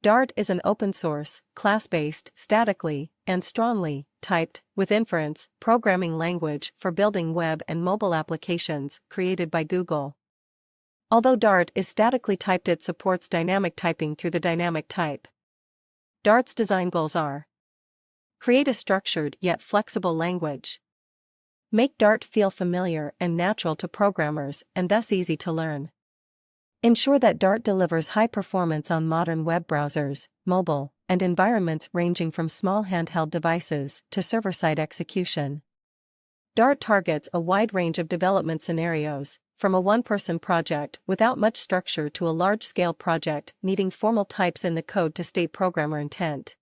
Dart is an open-source, class-based, statically, and strongly typed, with inference, programming language for building web and mobile applications, created by Google. Although Dart is statically typed, it supports dynamic typing through the dynamic type. Dart's design goals are: create a structured yet flexible language. Make Dart feel familiar and natural to programmers and thus easy to learn. Ensure that Dart delivers high performance on modern web browsers, mobile, and environments ranging from small handheld devices to server-side execution. Dart targets a wide range of development scenarios, from a one-person project without much structure to a large-scale project needing formal types in the code to state programmer intent.